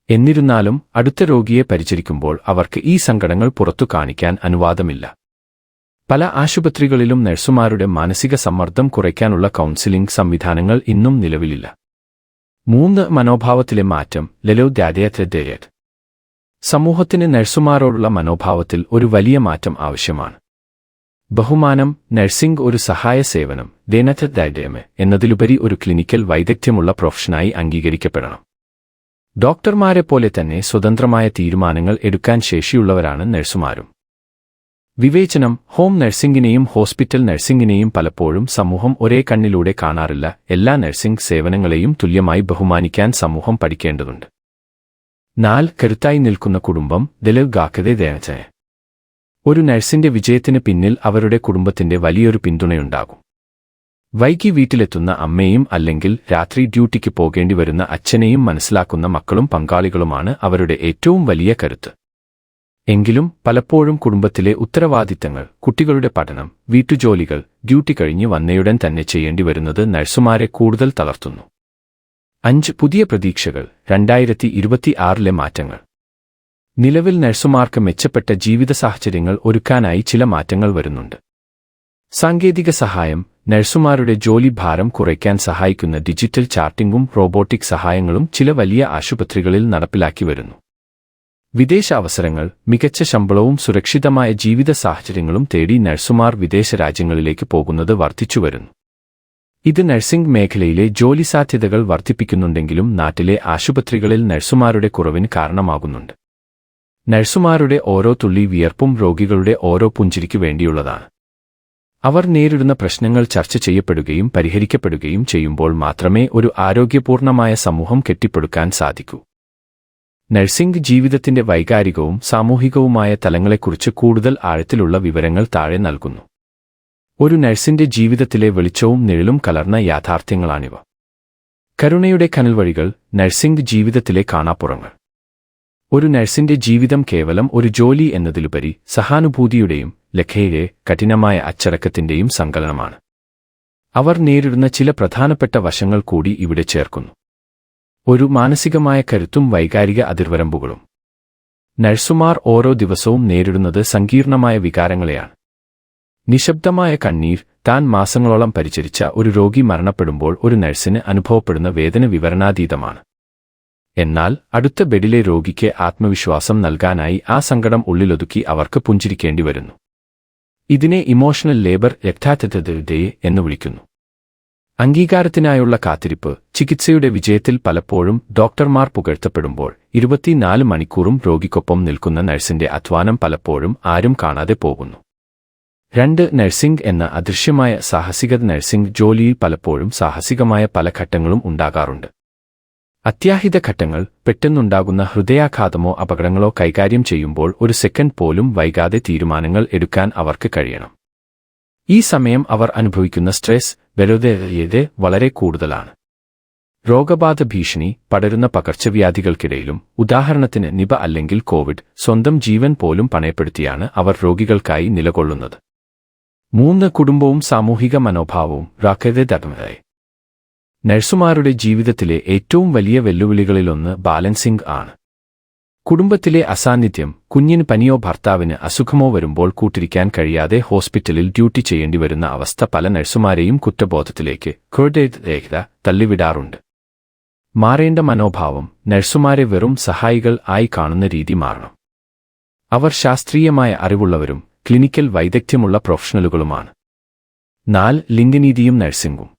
എന്നിരുന്നാലും അടുത്ത രോഗിയെ പരിചരിക്കുമ്പോൾ അവർക്ക് ഈ സങ്കടങ്ങൾ പുറത്തു കാണിക്കാൻ അനുവാദമില്ല. പല ആശുപത്രികളിലും നഴ്സുമാരുടെ മാനസിക സമ്മർദ്ദം കുറയ്ക്കാനുള്ള കൗൺസിലിംഗ് സംവിധാനങ്ങൾ ഇന്നും നിലവിലില്ല. 3. മനോഭാവത്തിലെ മാറ്റം, ലലോദ്യാദയത്രെഡേറ്റ്. സമൂഹത്തിന് നഴ്സുമാരോടുള്ള മനോഭാവത്തിൽ ഒരു വലിയ മാറ്റം ആവശ്യമാണ്. ബഹുമാനം, നഴ്സിംഗ് ഒരു സഹായ സേവനം ദേനത്തെഡയമെ എന്നതിലുപരി ഒരു ക്ലിനിക്കൽ വൈദഗ്ധ്യമുള്ള പ്രൊഫഷനായി അംഗീകരിക്കപ്പെടണം. ഡോക്ടർമാരെപ്പോലെ തന്നെ സ്വതന്ത്രമായ തീരുമാനങ്ങൾ എടുക്കാൻ ശേഷിയുള്ളവരാണ് നഴ്സുമാരും. വിവേചനം, ഹോം നഴ്സിംഗിനെയും ഹോസ്പിറ്റൽ നഴ്സിംഗിനെയും പലപ്പോഴും സമൂഹം ഒരേ കണ്ണിലൂടെ കാണാറില്ല. എല്ലാ നഴ്സിംഗ് സേവനങ്ങളെയും തുല്യമായി ബഹുമാനിക്കാൻ സമൂഹം പഠിക്കേണ്ടതുണ്ട്. 4. കരുത്തായി നിൽക്കുന്ന കുടുംബം, ദലഗാക്കതേ. ഒരു നഴ്സിന്റെ വിജയത്തിന് പിന്നിൽ അവരുടെ കുടുംബത്തിന്റെ വലിയൊരു പിന്തുണയുണ്ടാകും. വൈകി വീട്ടിലെത്തുന്ന അമ്മയും അല്ലെങ്കിൽ രാത്രി ഡ്യൂട്ടിക്ക് പോകേണ്ടി വരുന്ന അച്ഛനെയും മനസ്സിലാക്കുന്ന മക്കളും പങ്കാളികളുമാണ് അവരുടെ ഏറ്റവും വലിയ കരുത്ത്. എങ്കിലും പലപ്പോഴും കുടുംബത്തിലെ ഉത്തരവാദിത്തങ്ങൾ, കുട്ടികളുടെ പഠനം, വീട്ടുജോലികൾ ഡ്യൂട്ടി കഴിഞ്ഞ് വന്നയുടൻ തന്നെ ചെയ്യേണ്ടി വരുന്നത് നഴ്സുമാരെ കൂടുതൽ തളർത്തുന്നു. 5. പുതിയ പ്രതീക്ഷകൾ, 2026 മാറ്റങ്ങൾ. നിലവിൽ നഴ്സുമാർക്ക് മെച്ചപ്പെട്ട ജീവിത സാഹചര്യങ്ങൾ ഒരുക്കാനായി ചില മാറ്റങ്ങൾ വരുന്നുണ്ട്. സാങ്കേതിക സഹായം, നഴ്സുമാരുടെ ജോലി ഭാരം കുറയ്ക്കാൻ സഹായിക്കുന്ന ഡിജിറ്റൽ ചാർട്ടിംഗും റോബോട്ടിക് സഹായങ്ങളും ചില വലിയ ആശുപത്രികളിൽ നടപ്പിലാക്കി വരുന്നു. വിദേശ അവസരങ്ങൾ, മികച്ച ശമ്പളവും സുരക്ഷിതമായ ജീവിത സാഹചര്യങ്ങളും തേടി നഴ്സുമാർ വിദേശ രാജ്യങ്ങളിലേക്ക് പോകുന്നത് വർദ്ധിച്ചുവരുന്നു. ഇത് നഴ്സിംഗ് മേഖലയിലെ ജോലി സാധ്യതകൾ വർദ്ധിപ്പിക്കുന്നുണ്ടെങ്കിലും നാട്ടിലെ ആശുപത്രികളിൽ നഴ്സുമാരുടെ കുറവിന് കാരണമാകുന്നുണ്ട്. നഴ്സുമാരുടെ ഓരോ തുള്ളി വിയർപ്പും രോഗികളുടെ ഓരോ പുഞ്ചിരിക്കു വേണ്ടിയുള്ളതാണ്. അവർ നേരിടുന്ന പ്രശ്നങ്ങൾ ചർച്ച ചെയ്യപ്പെടുകയും പരിഹരിക്കപ്പെടുകയും ചെയ്യുമ്പോൾ മാത്രമേ ഒരു ആരോഗ്യപൂർണമായ സമൂഹം കെട്ടിപ്പടുക്കാൻ സാധിക്കൂ. നഴ്സിംഗ് ജീവിതത്തിന്റെ വൈകാരികവും സാമൂഹികവുമായ തലങ്ങളെക്കുറിച്ച് കൂടുതൽ ആഴത്തിലുള്ള വിവരങ്ങൾ താഴെ നൽകുന്നു. ഒരു നഴ്സിന്റെ ജീവിതത്തിലെ വെളിച്ചവും നിഴലും കലർന്ന യാഥാർത്ഥ്യങ്ങളാണിവ. കരുണയുടെ കനൽവഴികൾ, നഴ്സിംഗ് ജീവിതത്തിലെ കാണാപ്പുറങ്ങൾ. ഒരു നഴ്സിന്റെ ജീവിതം കേവലം ഒരു ജോലി എന്നതിലുപരി സഹാനുഭൂതിയുടെയും ലഖയിലെ കഠിനമായ അച്ചടക്കത്തിന്റെയും സങ്കലനമാണ്. അവർ നേരിടുന്ന ചില പ്രധാനപ്പെട്ട വശങ്ങൾ കൂടി ഇവിടെ ചേർക്കുന്നു. ഒരു മാനസികമായ കരുത്തും വൈകാരിക അതിർവരമ്പുകളും. നഴ്സുമാർ ഓരോ ദിവസവും നേരിടുന്നത് സങ്കീർണമായ വികാരങ്ങളെയാണ്. നിശബ്ദമായ കണ്ണീർ, താൻ മാസങ്ങളോളം പരിചരിച്ച ഒരു രോഗി മരണപ്പെടുമ്പോൾ ഒരു നഴ്സിന് അനുഭവപ്പെടുന്ന വേദന വിവരണാതീതമാണ്. എന്നാൽ അടുത്ത ബെഡിലെ രോഗിക്ക് ആത്മവിശ്വാസം നൽകാനായി ആ സങ്കടം ഉള്ളിലൊതുക്കി അവർക്ക് പുഞ്ചിരിക്കേണ്ടി വരുന്നു. ഇതിനെ ഇമോഷണൽ ലേബർ എന്ന് വിളിക്കുന്നു. അംഗീകാരത്തിനായുള്ള കാത്തിരിപ്പ്, ചികിത്സയുടെ വിജയത്തിൽ പലപ്പോഴും ഡോക്ടർമാർ പുകഴ്ത്തപ്പെടുമ്പോൾ 24 മണിക്കൂറും രോഗിക്കൊപ്പം നിൽക്കുന്ന നഴ്സിന്റെ അധ്വാനം പലപ്പോഴും ആരും കാണാതെ പോകുന്നു. 2. നഴ്സിംഗ് എന്ന അദൃശ്യമായ സാഹസികത. നഴ്സിംഗ് ജോലിയിൽ പലപ്പോഴും സാഹസികമായ പല ഘട്ടങ്ങളും ഉണ്ടാകാറുണ്ട്. അത്യാഹിത ഘട്ടങ്ങൾ, പെട്ടെന്നുണ്ടാകുന്ന ഹൃദയാഘാതമോ അപകടങ്ങളോ കൈകാര്യം ചെയ്യുമ്പോൾ ഒരു സെക്കൻഡ് പോലും വൈകാതെ തീരുമാനങ്ങൾ എടുക്കാൻ അവർക്ക് കഴിയണം. ഈ സമയം അവർ അനുഭവിക്കുന്ന സ്ട്രെസ്, ബലോദയത വളരെ കൂടുതലാണ്. രോഗബാധ ഭീഷണി, പടരുന്ന പകർച്ചവ്യാധികൾക്കിടയിലും, ഉദാഹരണത്തിന് നിപ അല്ലെങ്കിൽ കോവിഡ്, സ്വന്തം ജീവൻ പോലും പണയപ്പെടുത്തിയാണ് അവർ രോഗികൾക്കായി നിലകൊള്ളുന്നത്. 3. കുടുംബവും സാമൂഹിക മനോഭാവവും. രാഖതമായി നഴ്സുമാരുടെ ജീവിതത്തിലെ ഏറ്റവും വലിയ വെല്ലുവിളികളിലൊന്ന് ബാലൻസിംഗ് ആണ്. കുടുംബത്തിലെ അസാന്നിധ്യം, കുഞ്ഞിന് പനിയോ ഭർത്താവിന് അസുഖമോ വരുമ്പോൾ കൂട്ടിരിക്കാൻ കഴിയാതെ ഹോസ്പിറ്റലിൽ ഡ്യൂട്ടി ചെയ്യേണ്ടി വരുന്ന അവസ്ഥ പല നഴ്സുമാരെയും കുറ്റബോധത്തിലേക്ക് തള്ളിവിടാറുണ്ട്. മാറേണ്ട മനോഭാവം, നഴ്സുമാരെ വെറും സഹായികൾ ആയി കാണുന്ന രീതി മാറണം. അവർ ശാസ്ത്രീയമായ അറിവുള്ളവരും ക്ലിനിക്കൽ വൈദഗ്ധ്യമുള്ള പ്രൊഫഷണലുകളുമാണ്. 4. ലിംഗനീതിയും നഴ്സിംഗും.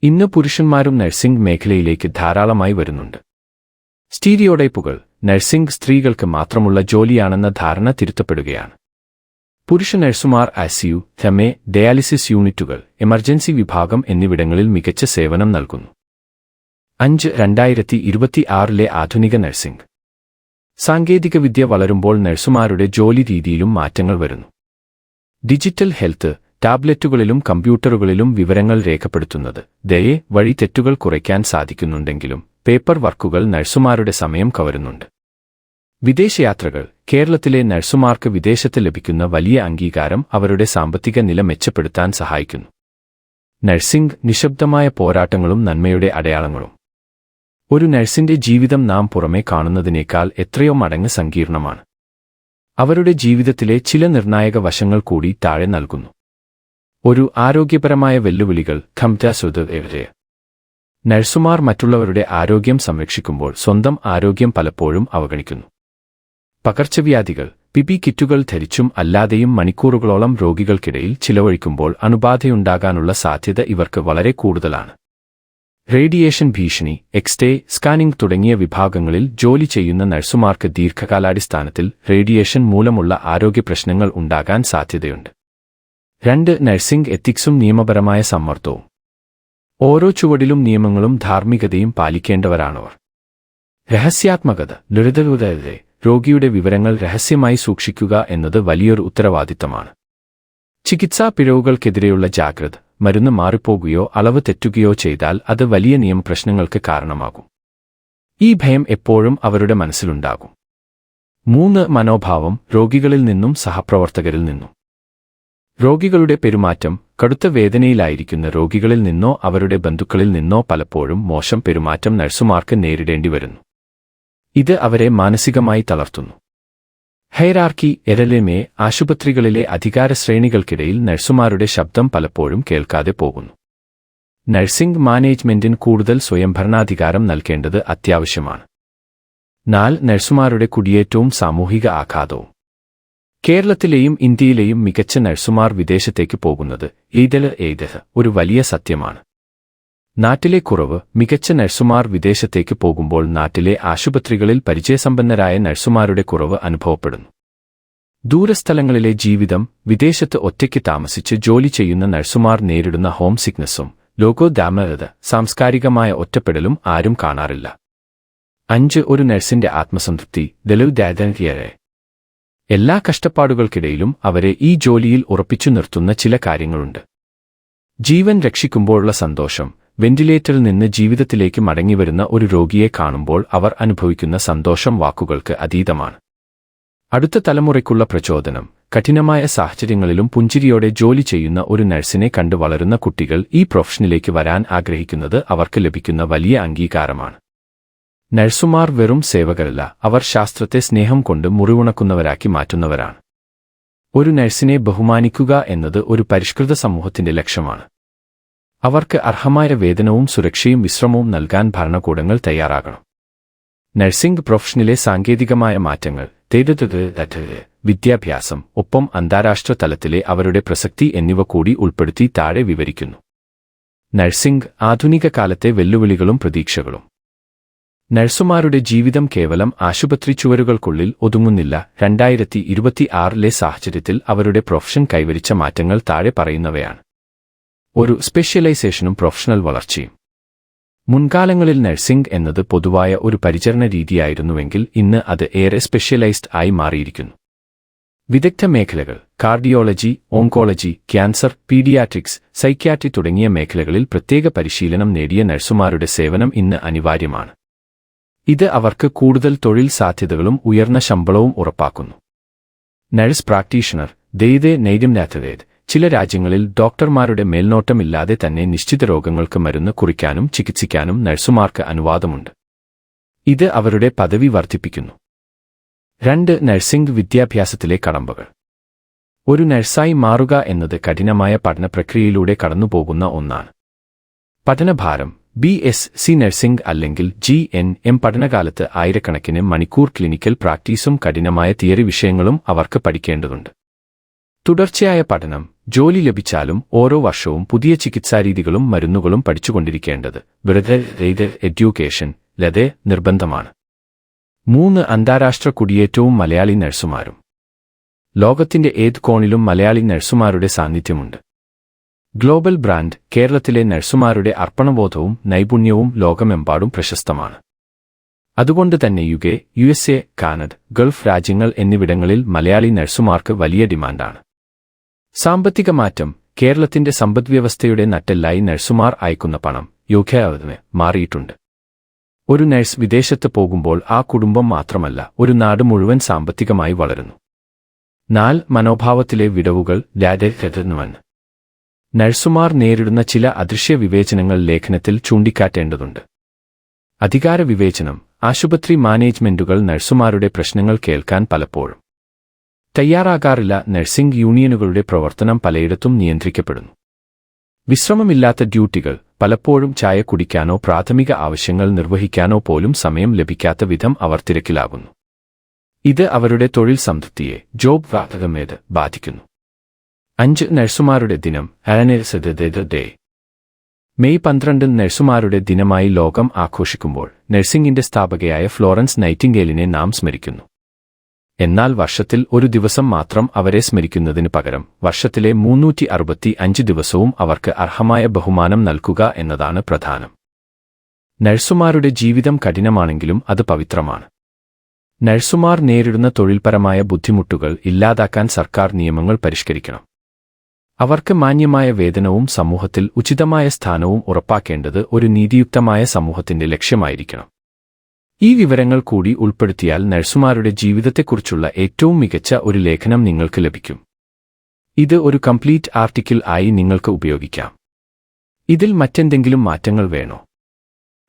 ഇന്ന് പുരുഷന്മാരും നഴ്സിംഗ് മേഖലയിലേക്ക് ധാരാളമായി വരുന്നുണ്ട്. സ്റ്റീരിയോടൈപ്പുകൾ, നഴ്സിംഗ് സ്ത്രീകൾക്ക് മാത്രമുള്ള ജോലിയാണെന്ന ധാരണ തിരുത്തപ്പെടുകയാണ്. പുരുഷ നഴ്സുമാർ ICU, THEME, ഡയാലിസിസ് യൂണിറ്റുകൾ, എമർജൻസി വിഭാഗം എന്നിവിടങ്ങളിൽ മികച്ച സേവനം നൽകുന്നു. 5. 2026 ആധുനിക നഴ്സിംഗ്. സാങ്കേതികവിദ്യ വളരുമ്പോൾ നഴ്സുമാരുടെ ജോലി രീതിയിലും മാറ്റങ്ങൾ വരുന്നു. ഡിജിറ്റൽ ഹെൽത്ത്, ടാബ്ലറ്റുകളിലും കമ്പ്യൂട്ടറുകളിലും വിവരങ്ങൾ രേഖപ്പെടുത്തുന്നത് വഴി തെറ്റുകൾ കുറയ്ക്കാൻ സാധിക്കുന്നുണ്ടെങ്കിലും പേപ്പർ വർക്കുകൾ നഴ്സുമാരുടെ സമയം കവരുന്നുണ്ട്. വിദേശയാത്രകൾ. കേരളത്തിലെ നഴ്സുമാർക്ക് വിദേശത്ത് ലഭിക്കുന്ന വലിയ അംഗീകാരം അവരുടെ സാമ്പത്തിക നില മെച്ചപ്പെടുത്താൻ സഹായിക്കുന്നു. നഴ്സിംഗ് നിശബ്ദമായ പോരാട്ടങ്ങളും നന്മയുടെ അടയാളങ്ങളും. ഒരു നഴ്സിന്റെ ജീവിതം നാം പുറമേ കാണുന്നതിനേക്കാൾ എത്രയോ മടങ്ങ് സങ്കീർണമാണ്. അവരുടെ ജീവിതത്തിലെ ചില നിർണായക വശങ്ങൾ കൂടി താഴെ നൽകുന്നു. ഒരു ആരോഗ്യപരമായ വെല്ലുവിളികൾ. നഴ്സുമാർ മറ്റുള്ളവരുടെ ആരോഗ്യം സംരക്ഷിക്കുമ്പോൾ സ്വന്തം ആരോഗ്യം പലപ്പോഴും അവഗണിക്കുന്നു. പകർച്ചവ്യാധികൾ. PPE കിറ്റുകൾ ധരിച്ചും അല്ലാതെയും മണിക്കൂറുകളോളം രോഗികൾക്കിടയിൽ ചിലവഴിക്കുമ്പോൾ അണുബാധയുണ്ടാകാനുള്ള സാധ്യത ഇവർക്ക് വളരെ കൂടുതലാണ്. റേഡിയേഷൻ ഭീഷണി. എക്സ്റേ, സ്കാനിംഗ് തുടങ്ങിയ വിഭാഗങ്ങളിൽ ജോലി ചെയ്യുന്ന നഴ്സുമാർക്ക് ദീർഘകാലാടിസ്ഥാനത്തിൽ റേഡിയേഷൻ മൂലമുള്ള ആരോഗ്യപ്രശ്നങ്ങൾ ഉണ്ടാകാൻ സാധ്യതയുണ്ട്. 2. നഴ്സിംഗ് എത്തിക്സും നിയമപരമായ സമ്മർദ്ദവും. ഓരോ ചുവടിലും നിയമങ്ങളും ധാർമ്മികതയും പാലിക്കേണ്ടവരാണവർ. രഹസ്യാത്മകത. ലളിതരുടെ രോഗിയുടെ വിവരങ്ങൾ രഹസ്യമായി സൂക്ഷിക്കുക എന്നത് വലിയൊരു ഉത്തരവാദിത്തമാണ്. ചികിത്സാ പിഴവുകൾക്കെതിരെയുള്ള ജാഗ്രത. മരുന്ന് മാറിപ്പോകുകയോ അളവ് തെറ്റുകയോ ചെയ്താൽ അത് വലിയ നിയമപ്രശ്നങ്ങൾക്ക് കാരണമാകും. ഈ ഭയം എപ്പോഴും അവരുടെ മനസ്സിലുണ്ടാകും. 3. മനോഭാവം. രോഗികളിൽ നിന്നും സഹപ്രവർത്തകരിൽ നിന്നും. രോഗികളുടെ പെരുമാറ്റം. കടുത്ത വേദനയിലായിരിക്കുന്ന രോഗികളിൽ നിന്നോ അവരുടെ ബന്ധുക്കളിൽ നിന്നോ പലപ്പോഴും മോശം പെരുമാറ്റം നഴ്സുമാർക്ക് നേരിടേണ്ടി വരുന്നു. ഇത് അവരെ മാനസികമായി തളർത്തുന്നു. ഹൈറാർക്കി. LLMA. ആശുപത്രികളിലെ അധികാര ശ്രേണികൾക്കിടയിൽ നഴ്സുമാരുടെ ശബ്ദം പലപ്പോഴും കേൾക്കാതെ പോകുന്നു. നഴ്സിംഗ് മാനേജ്മെന്റിന് കൂടുതൽ സ്വയംഭരണാധികാരം നൽകേണ്ടത് അത്യാവശ്യമാണ്. 4. നഴ്സുമാരുടെ കുടിയേറ്റവും സാമൂഹിക ആഘാതവും. കേരളത്തിലെയും ഇന്ത്യയിലെയും മികച്ച നഴ്സുമാർ വിദേശത്തേക്ക് പോകുന്നത് ഒരു വലിയ സത്യമാണ്. നാട്ടിലെ കുറവ്. മികച്ച നഴ്സുമാർ വിദേശത്തേക്ക് പോകുമ്പോൾ നാട്ടിലെ ആശുപത്രികളിൽ പരിചയസമ്പന്നരായ നഴ്സുമാരുടെ കുറവ് അനുഭവപ്പെടുന്നു. ദൂരസ്ഥലങ്ങളിലെ ജീവിതം. വിദേശത്ത് ഒറ്റയ്ക്ക് താമസിച്ച് ജോലി ചെയ്യുന്ന നഴ്സുമാർ നേരിടുന്ന ഹോം സിക്നസ്സും ലോകോദ്ദാമകത, സാംസ്കാരികമായ ഒറ്റപ്പെടലും ആരും കാണാറില്ല. 5. ഒരു നഴ്സിന്റെ ആത്മസംതൃപ്തി. എല്ലാ കഷ്ടപ്പാടുകൾക്കിടയിലും അവരെ ഈ ജോലിയിൽ ഉറപ്പിച്ചു നിർത്തുന്ന ചില കാര്യങ്ങളുണ്ട്. ജീവൻ രക്ഷിക്കുമ്പോഴുള്ള സന്തോഷം. വെന്റിലേറ്ററിൽ നിന്ന് ജീവിതത്തിലേക്ക് മടങ്ങിവരുന്ന ഒരു രോഗിയെ കാണുമ്പോൾ അവർ അനുഭവിക്കുന്ന സന്തോഷം വാക്കുകൾക്ക് അതീതമാണ്. അടുത്ത തലമുറയ്ക്കുള്ള പ്രചോദനം. കഠിനമായ സാഹചര്യങ്ങളിലും പുഞ്ചിരിയോടെ ജോലി ചെയ്യുന്ന ഒരു നഴ്സിനെ കണ്ടു വളരുന്ന കുട്ടികൾ ഈ പ്രൊഫഷനിലേക്ക് വരാൻ ആഗ്രഹിക്കുന്നത് അവർക്ക് ലഭിക്കുന്ന വലിയ അംഗീകാരമാണ്. നഴ്സുമാർ വെറും സേവകരല്ല, അവർ ശാസ്ത്രത്തെ സ്നേഹം കൊണ്ട് മുറിവുണക്കുന്നവരാക്കി മാറ്റുന്നവരാണ്. ഒരു നഴ്സിനെ ബഹുമാനിക്കുക എന്നത് ഒരു പരിഷ്കൃത സമൂഹത്തിന്റെ ലക്ഷ്യമാണ്. അവർക്ക് അർഹമായ വേതനവും സുരക്ഷയും വിശ്രമവും നൽകാൻ ഭരണകൂടങ്ങൾ തയ്യാറാകണം. നഴ്സിംഗ് പ്രൊഫഷനിലെ സാങ്കേതികമായ മാറ്റങ്ങൾ. വിദ്യാഭ്യാസം, ഒപ്പം അന്താരാഷ്ട്ര തലത്തിലെ അവരുടെ പ്രസക്തി എന്നിവ കൂടി ഉൾപ്പെടുത്തി താഴെ വിവരിക്കുന്നു. നഴ്സിംഗ് ആധുനിക കാലത്തെ വെല്ലുവിളികളും പ്രതീക്ഷകളും. നഴ്സുമാരുടെ ജീവിതം കേവലം ആശുപത്രി ചുവരുകൾക്കുള്ളിൽ ഒതുങ്ങുന്നില്ല. 2026 സാഹചര്യത്തിൽ അവരുടെ പ്രൊഫഷൻ കൈവരിച്ച മാറ്റങ്ങൾ താഴെ പറയുന്നവയാണ്. ഒരു സ്പെഷ്യലൈസേഷനും പ്രൊഫഷണൽ വളർച്ചയും. മുൻകാലങ്ങളിൽ നഴ്സിംഗ് എന്നത് പൊതുവായ ഒരു പരിചരണ രീതിയായിരുന്നുവെങ്കിൽ ഇന്ന് അത് ഏറെ സ്പെഷ്യലൈസ്ഡ് ആയി മാറിയിരിക്കുന്നു. വിദഗ്ധ മേഖലകൾ. Cardiology, oncology, cancer, paediatrics, psychiatry തുടങ്ങിയ മേഖലകളിൽ പ്രത്യേക പരിശീലനം നേടിയ നഴ്സുമാരുടെ സേവനം ഇന്ന് അനിവാര്യമാണ്. ഇത് അവർക്ക് കൂടുതൽ തൊഴിൽ സാധ്യതകളും ഉയർന്ന ശമ്പളവും ഉറപ്പാക്കുന്നു. Nurse practitioner. ചില രാജ്യങ്ങളിൽ ഡോക്ടർമാരുടെ മേൽനോട്ടമില്ലാതെ തന്നെ നിശ്ചിത രോഗങ്ങൾക്ക് മരുന്ന് കുറിക്കാനും ചികിത്സിക്കാനും നഴ്സുമാർക്ക് അനുവാദമുണ്ട്. ഇത് അവരുടെ പദവി വർദ്ധിപ്പിക്കുന്നു. 2. നഴ്സിംഗ് വിദ്യാഭ്യാസത്തിലെ കടമ്പകൾ. ഒരു നഴ്സായി മാറുക എന്നത് കഠിനമായ പഠന പ്രക്രിയയിലൂടെ കടന്നുപോകുന്ന ഒന്നാണ്. പഠനഭാരം. BSc നഴ്സിംഗ് അല്ലെങ്കിൽ GNM പഠനകാലത്ത് ആയിരക്കണക്കിന് മണിക്കൂർ ക്ലിനിക്കൽ പ്രാക്ടീസും കഠിനമായ തിയറി വിഷയങ്ങളും അവർക്ക് പഠിക്കേണ്ടതുണ്ട്. തുടർച്ചയായ പഠനം, ജോലി ലഭിച്ചാലും ഓരോ വർഷവും പുതിയ ചികിത്സാരീതികളും മരുന്നുകളും പഠിച്ചുകൊണ്ടിരിക്കേണ്ടത് വെറുതെ എഡ്യൂക്കേഷൻ ലതെ നിർബന്ധമാണ്. 3 അന്താരാഷ്ട്ര കുടിയേറ്റവും മലയാളി നഴ്സുമാരും. ലോകത്തിന്റെ ഏത് കോണിലും മലയാളി നഴ്സുമാരുടെ സാന്നിധ്യമുണ്ട്. ഗ്ലോബൽ ബ്രാൻഡ്, കേരളത്തിലെ നഴ്സുമാരുടെ അർപ്പണബോധവും നൈപുണ്യവും ലോകമെമ്പാടും പ്രശസ്തമാണ്. അതുകൊണ്ട് തന്നെ USA, കാനഡ, ഗൾഫ് രാജ്യങ്ങൾ എന്നിവിടങ്ങളിൽ മലയാളി നഴ്സുമാർക്ക് വലിയ ഡിമാൻഡാണ്. സാമ്പത്തിക മാറ്റം, കേരളത്തിന്റെ സമ്പദ്വ്യവസ്ഥയുടെ നട്ടെല്ലായി നഴ്സുമാർ അയക്കുന്ന പണം മാറിയിട്ടുണ്ട്. ഒരു നഴ്സ് വിദേശത്ത് പോകുമ്പോൾ ആ കുടുംബം മാത്രമല്ല ഒരു നാട് മുഴുവൻ സാമ്പത്തികമായി വളരുന്നു. 4 മനോഭാവത്തിലെ വിടവുകൾ നഴ്സുമാർ നേരിടുന്ന ചില അദൃശ്യ വിവേചനങ്ങൾ ലേഖനത്തിൽ ചൂണ്ടിക്കാട്ടേണ്ടതുണ്ട്. അധികാര വിവേചനം, ആശുപത്രി മാനേജ്മെന്റുകൾ നഴ്സുമാരുടെ പ്രശ്നങ്ങൾ കേൾക്കാൻ പലപ്പോഴും തയ്യാറാകാറില്ല. നഴ്സിംഗ് യൂണിയനുകളുടെ പ്രവർത്തനം പലയിടത്തും നിയന്ത്രിക്കപ്പെടുന്നു. വിശ്രമമില്ലാത്ത ഡ്യൂട്ടികൾ, പലപ്പോഴും ചായ കുടിക്കാനോ പ്രാഥമിക ആവശ്യങ്ങൾ നിർവഹിക്കാനോ പോലും സമയം ലഭിക്കാത്ത വിധം അവർ തിരക്കിലാകുന്നു. ഇത് അവരുടെ തൊഴിൽ സംതൃപ്തിയെ ബാധിക്കുന്നു. 5 നഴ്സുമാരുടെ ദിനം ഡേ. മെയ് 12 നഴ്സുമാരുടെ ദിനമായി ലോകം ആഘോഷിക്കുമ്പോൾ നഴ്സിംഗിന്റെ സ്ഥാപകയായ ഫ്ലോറൻസ് നൈറ്റിംഗേലിനെ നാം സ്മരിക്കുന്നു. എന്നാൽ വർഷത്തിൽ ഒരു ദിവസം മാത്രം അവരെ സ്മരിക്കുന്നതിന് പകരം വർഷത്തിലെ 365 ദിവസവും അവർക്ക് അർഹമായ ബഹുമാനം നൽകുക എന്നതാണ് പ്രധാനം. നഴ്സുമാരുടെ ജീവിതം കഠിനമാണെങ്കിലും അത് പവിത്രമാണ്. നഴ്സുമാർ നേരിടുന്ന തൊഴിൽപരമായ ബുദ്ധിമുട്ടുകൾ ഇല്ലാതാക്കാൻ സർക്കാർ നിയമങ്ങൾ പരിഷ്കരിക്കണം. അവർക്ക് മാന്യമായ വേതനവും സമൂഹത്തിൽ ഉചിതമായ സ്ഥാനവും ഉറപ്പാക്കേണ്ടത് ഒരു നീതിയുക്തമായ സമൂഹത്തിന്റെ ലക്ഷ്യമായിരിക്കണം. ഈ വിവരങ്ങൾ കൂടി ഉൾപ്പെടുത്തിയാൽ നഴ്സുമാരുടെ ജീവിതത്തെക്കുറിച്ചുള്ള ഏറ്റവും മികച്ച ഒരു ലേഖനം നിങ്ങൾക്ക് ലഭിക്കും. ഇത് ഒരു കംപ്ലീറ്റ് ആർട്ടിക്കിൾ ആയി നിങ്ങൾക്ക് ഉപയോഗിക്കാം. ഇതിൽ മറ്റെന്തെങ്കിലും മാറ്റങ്ങൾ വേണോ?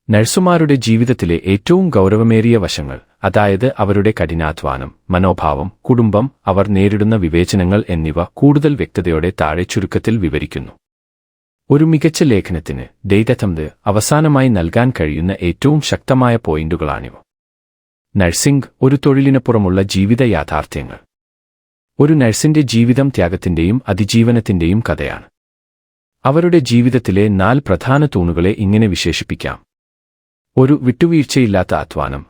നഴ്സുമാരുടെ ജീവിതത്തിലെ ഏറ്റവും ഗൗരവമേറിയ വശങ്ങൾ, അതായത് അവരുടെ കഠിനാധ്വാനം, മനോഭാവം, കുടുംബം, അവർ നേരിടുന്ന വിവേചനങ്ങൾ എന്നിവ കൂടുതൽ വ്യക്തതയോടെ താഴെ ചുരുക്കത്തിൽ വിവരിക്കുന്നു. ഒരു മികച്ച ലേഖനത്തിന് അവസാനമായി നൽകാൻ കഴിയുന്ന ഏറ്റവും ശക്തമായ പോയിന്റുകളാണിവ. നഴ്സിംഗ് ഒരു തൊഴിലിനപ്പുറമുള്ള ജീവിത യാഥാർത്ഥ്യങ്ങൾ. ഒരു നഴ്സിന്റെ ജീവിതം ത്യാഗത്തിന്റെയും അതിജീവനത്തിന്റെയും കഥയാണ്. അവരുടെ ജീവിതത്തിലെ 4 പ്രധാന തൂണുകളെ ഇങ്ങനെ വിശേഷിപ്പിക്കാം. ഒരു വിട്ടുവീഴ്ചയില്ലാത്ത അധ്വാനം,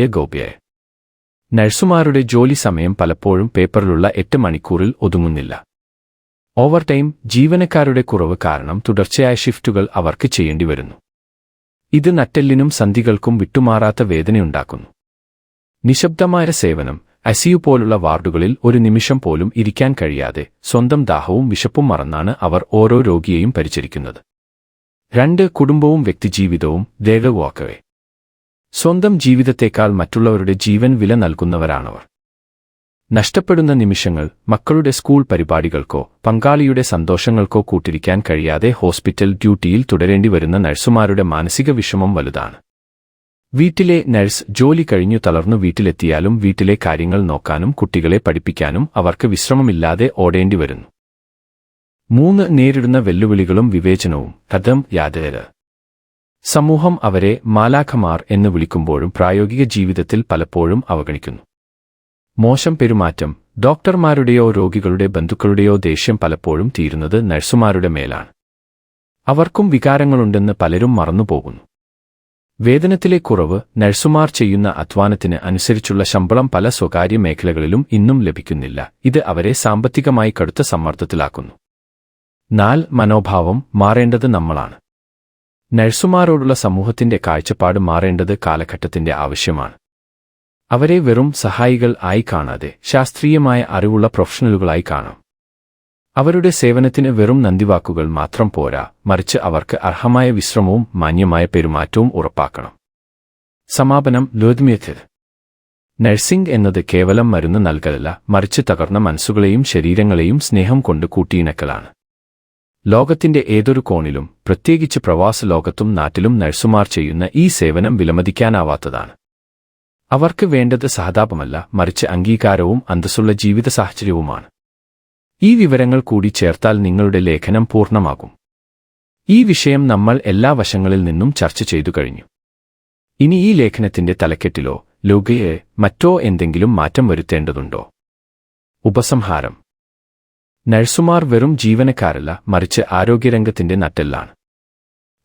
ഗോപ്യയെ. നഴ്സുമാരുടെ ജോലി സമയം പലപ്പോഴും പേപ്പറിലുള്ള 8 മണിക്കൂറിൽ ഒതുങ്ങുന്നില്ല. ഓവർ ടൈം, ജീവനക്കാരുടെ കുറവ് കാരണം തുടർച്ചയായ ഷിഫ്റ്റുകൾ അവർക്ക് ചെയ്യേണ്ടി വരുന്നു. ഇത് നട്ടെല്ലിനും സന്ധികൾക്കും വിട്ടുമാറാത്ത വേദനയുണ്ടാക്കുന്നു. നിശബ്ദമായ സേവനം, ICU പോലുള്ള വാർഡുകളിൽ ഒരു നിമിഷം പോലും ഇരിക്കാൻ കഴിയാതെ സ്വന്തം ദാഹവും വിശപ്പും മറന്നാണ് അവർ ഓരോ രോഗിയെയും പരിചരിക്കുന്നത്. 2 കുടുംബവും വ്യക്തിജീവിതവും വാക്കവേ. സ്വന്തം ജീവിതത്തേക്കാൾ മറ്റുള്ളവരുടെ ജീവൻ വില നൽകുന്നവരാണവർ. നഷ്ടപ്പെടുന്ന നിമിഷങ്ങൾ, മക്കളുടെ സ്കൂൾ പരിപാടികൾക്കോ പങ്കാളിയുടെ സന്തോഷങ്ങൾക്കോ കൂട്ടിരിക്കാൻ കഴിയാതെ ഹോസ്പിറ്റൽ ഡ്യൂട്ടിയിൽ തുടരേണ്ടി വരുന്ന നഴ്സുമാരുടെ മാനസിക വിഷമം വലുതാണ്. വീട്ടിലെ നഴ്സ് ജോലി കഴിഞ്ഞു തളർന്നു വീട്ടിലെത്തിയാലും വീട്ടിലെ കാര്യങ്ങൾ നോക്കാനും കുട്ടികളെ പഠിപ്പിക്കാനും അവർക്ക് വിശ്രമമില്ലാതെ ഓടേണ്ടി വരുന്നു. 3 നേരിടുന്ന വെല്ലുവിളികളും വിവേചനവും. സമൂഹം അവരെ മാലാഖമാർ എന്ന് വിളിക്കുമ്പോഴും പ്രായോഗിക ജീവിതത്തിൽ പലപ്പോഴും അവഗണിക്കുന്നു. മോശം പെരുമാറ്റം, ഡോക്ടർമാരുടെയോ രോഗികളുടെ ബന്ധുക്കളുടെയോ ദേഷ്യം പലപ്പോഴും തീരുന്നത് നഴ്സുമാരുടെ മേലാണ്. അവർക്കും വികാരങ്ങളുണ്ടെന്ന് പലരും മറന്നുപോകുന്നു. വേതനത്തിലെ കുറവ്, നഴ്സുമാർ ചെയ്യുന്ന അധ്വാനത്തിന് അനുസരിച്ചുള്ള ശമ്പളം പല സ്വകാര്യ മേഖലകളിലും ഇന്നും ലഭിക്കുന്നില്ല. ഇത് അവരെ സാമ്പത്തികമായി കടുത്ത സമ്മർദ്ദത്തിലാക്കുന്നു. 4 മനോഭാവം മാറേണ്ടത് നമ്മളാണ്. നഴ്സുമാരോടുള്ള സമൂഹത്തിന്റെ കാഴ്ചപ്പാട് മാറേണ്ടത് കാലഘട്ടത്തിന്റെ ആവശ്യമാണ്. അവരെ വെറും സഹായികൾ ആയി കാണാതെ ശാസ്ത്രീയമായ അറിവുള്ള പ്രൊഫഷണലുകളായി കാണാം. അവരുടെ സേവനത്തിന് വെറും നന്ദിവാക്കുകൾ മാത്രം പോരാ, മറിച്ച് അവർക്ക് അർഹമായ വിശ്രമവും മാന്യമായ പെരുമാറ്റവും ഉറപ്പാക്കണം. സമാപനം. നഴ്സിംഗ് എന്നത് കേവലം മരുന്ന് നൽകലല്ല, മറിച്ച് തകർന്ന മനസ്സുകളെയും ശരീരങ്ങളെയും സ്നേഹം കൊണ്ട് കൂട്ടിയിണക്കലാണ്. ലോകത്തിന്റെ ഏതൊരു കോണിലും, പ്രത്യേകിച്ച് പ്രവാസ ലോകത്തും നാട്ടിലും നഴ്സുമാർ ചെയ്യുന്ന ഈ സേവനം വിലമതിക്കാനാവാത്തതാണ്. അവർക്ക് വേണ്ടത് സഹതാപമല്ല, മറിച്ച് അംഗീകാരവും അന്തസ്സുള്ള ജീവിത സാഹചര്യവുമാണ്. ഈ വിവരങ്ങൾ കൂടി ചേർത്താൽ നിങ്ങളുടെ ലേഖനം പൂർണ്ണമാകും. ഈ വിഷയം നമ്മൾ എല്ലാ വശങ്ങളിൽ നിന്നും ചർച്ച ചെയ്തു കഴിഞ്ഞു. ഇനി ഈ ലേഖനത്തിന്റെ തലക്കെട്ടിലോ ലോഗോയോ മറ്റോ എന്തെങ്കിലും മാറ്റം വരുത്തേണ്ടതുണ്ടോ? ഉപസംഹാരം. നഴ്സുമാർ വെറും ജീവനക്കാരല്ല, മറിച്ച് ആരോഗ്യരംഗത്തിന്റെ നട്ടെല്ലാണ്.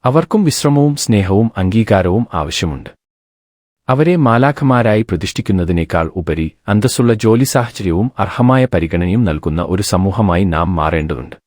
അവർക്കും വിശ്രമവും സ്നേഹവും അംഗീകാരവും ആവശ്യമുണ്ട്. അവരെ മാലാഖമാരായി പ്രതിഷ്ഠിക്കുന്നതിനേക്കാൾ ഉപരി അന്തസ്സുള്ള ജോലി സാഹചര്യവും അർഹമായ പരിഗണനയും നൽകുന്ന ഒരു സമൂഹമായി നാം മാറേണ്ടതുണ്ട്.